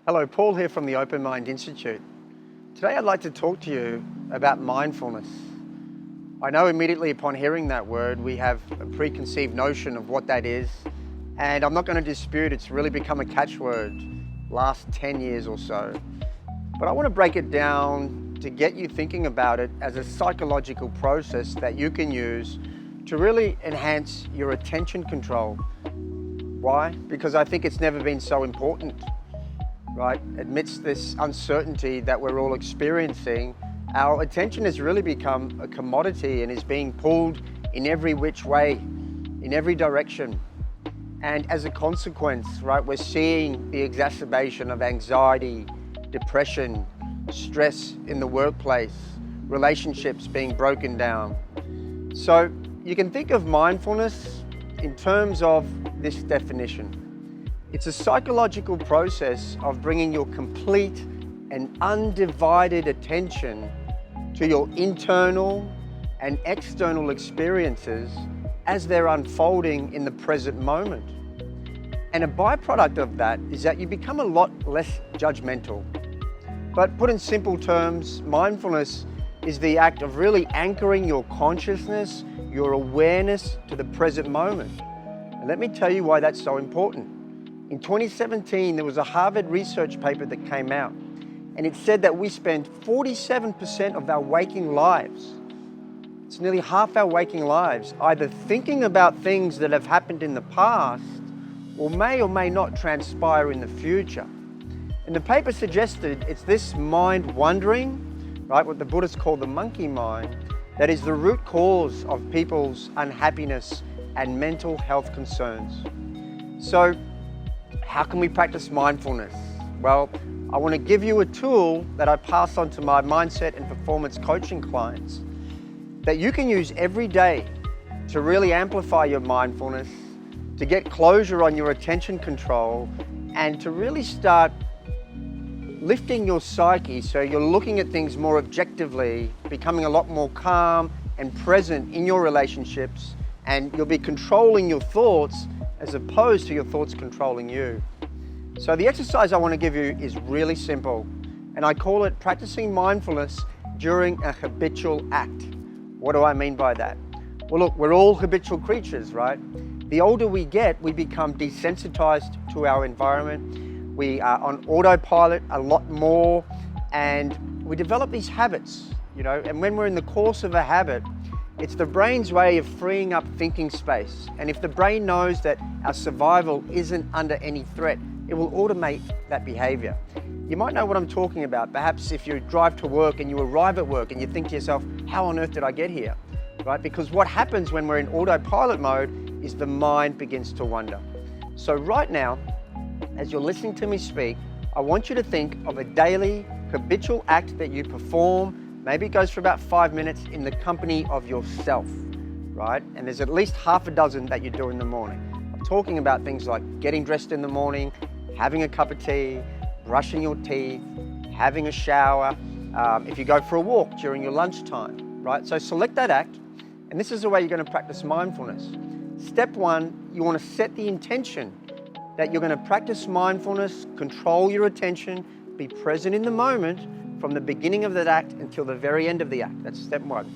Hello, Paul here from the Open Mind Institute. Today I'd like to talk to you about mindfulness. I know immediately upon hearing that word we have a preconceived notion of what that is, and I'm not going to dispute it's really become a catchword last 10 years or so. But I want to break it down to get you thinking about it as a psychological process that you can use to really enhance your attention control. Why? Because I think it's never been so important. Right? Amidst this uncertainty that we're all experiencing, our attention has really become a commodity and is being pulled in every which way, in every direction. And as a consequence, right, we're seeing the exacerbation of anxiety, depression, stress in the workplace, relationships being broken down. So you can think of mindfulness in terms of this definition. It's a psychological process of bringing your complete and undivided attention to your internal and external experiences as they're unfolding in the present moment. And a byproduct of that is that you become a lot less judgmental. But put in simple terms, mindfulness is the act of really anchoring your consciousness, your awareness to the present moment. And let me tell you why that's so important. In 2017, there was a Harvard research paper that came out, and it said that we spend 47% of our waking lives, it's nearly half our waking lives, either thinking about things that have happened in the past or may not transpire in the future. And the paper suggested it's this mind wandering, right, what the Buddhists call the monkey mind, that is the root cause of people's unhappiness and mental health concerns. So, how can we practice mindfulness? Well, I want to give you a tool that I pass on to my mindset and performance coaching clients that you can use every day to really amplify your mindfulness, to get closure on your attention control, and to really start lifting your psyche so you're looking at things more objectively, becoming a lot more calm and present in your relationships, and you'll be controlling your thoughts as opposed to your thoughts controlling you. So the exercise I want to give you is really simple, and I call it practicing mindfulness during a habitual act. What do I mean by that? Well, look, we're all habitual creatures, right? The older we get, we become desensitized to our environment. We are on autopilot a lot more, and we develop these habits, and when we're in the course of a habit, it's the brain's way of freeing up thinking space. And if the brain knows that our survival isn't under any threat, it will automate that behavior. You might know what I'm talking about. Perhaps if you drive to work and you arrive at work and you think to yourself, how on earth did I get here? Right? Because what happens when we're in autopilot mode is the mind begins to wander. So right now, as you're listening to me speak, I want you to think of a daily habitual act that you perform. Maybe it goes for about 5 minutes in the company of yourself, right? And there's at least half a dozen that you do in the morning. I'm talking about things like getting dressed in the morning, having a cup of tea, brushing your teeth, having a shower, if you go for a walk during your lunchtime, right? So select that act, and this is the way you're going to practice mindfulness. Step one, you want to set the intention that you're going to practice mindfulness, control your attention, be present in the moment, from the beginning of that act until the very end of the act. That's step one.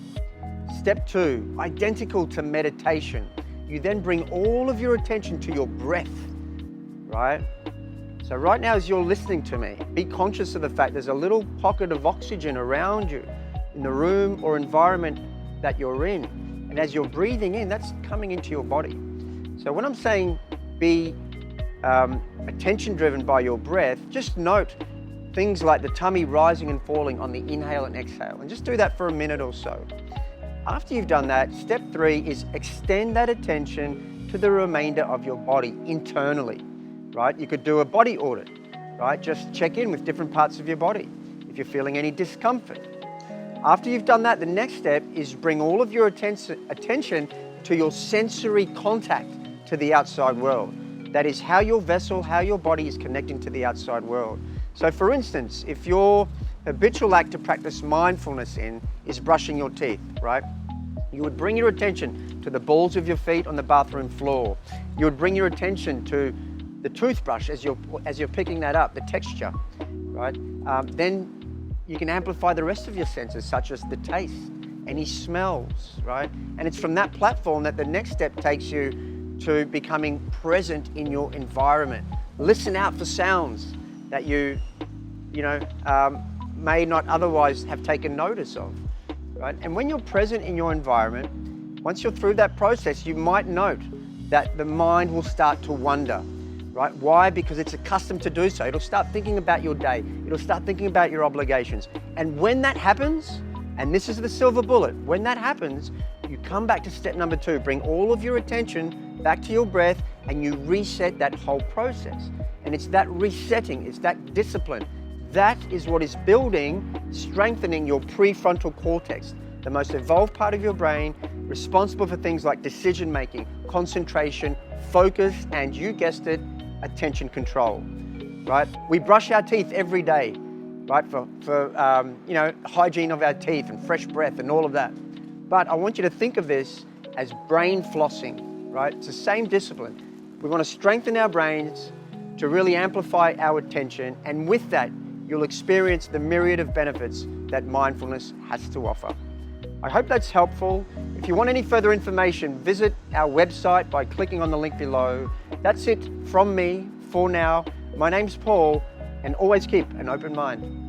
Step two, identical to meditation. You then bring all of your attention to your breath, right? So right now as you're listening to me, be conscious of the fact there's a little pocket of oxygen around you in the room or environment that you're in. And as you're breathing in, that's coming into your body. So when I'm saying be attention driven by your breath, just note things like the tummy rising and falling on the inhale and exhale, and just do that for a minute or so. After you've done that, step three is extend that attention to the remainder of your body internally, right? You could do a body audit, right? Just check in with different parts of your body if you're feeling any discomfort. After you've done that, the next step is bring all of your attention to your sensory contact to the outside world. That is how your vessel, how your body is connecting to the outside world. So for instance, if your habitual act to practice mindfulness in is brushing your teeth, right? You would bring your attention to the balls of your feet on the bathroom floor. You would bring your attention to the toothbrush as you're picking that up, the texture, right? Then you can amplify the rest of your senses, such as the taste, any smells, right? And it's from that platform that the next step takes you to becoming present in your environment. Listen out for sounds that you may not otherwise have taken notice of, right? And when you're present in your environment, once you're through that process, you might note that the mind will start to wander, right? Why? Because it's accustomed to do so. It'll start thinking about your day. It'll start thinking about your obligations. And when that happens, and this is the silver bullet, when that happens, you come back to step number 2, bring all of your attention back to your breath, and you reset that whole process. And it's that resetting, it's that discipline. That is what is building, strengthening your prefrontal cortex, the most evolved part of your brain, responsible for things like decision-making, concentration, focus, and you guessed it, attention control, right? We brush our teeth every day, right, for hygiene of our teeth and fresh breath and all of that. But I want you to think of this as brain flossing, right? It's the same discipline. We want to strengthen our brains to really amplify our attention, and with that, you'll experience the myriad of benefits that mindfulness has to offer. I hope that's helpful. If you want any further information, visit our website by clicking on the link below. That's it from me for now. My name's Paul, and always keep an open mind.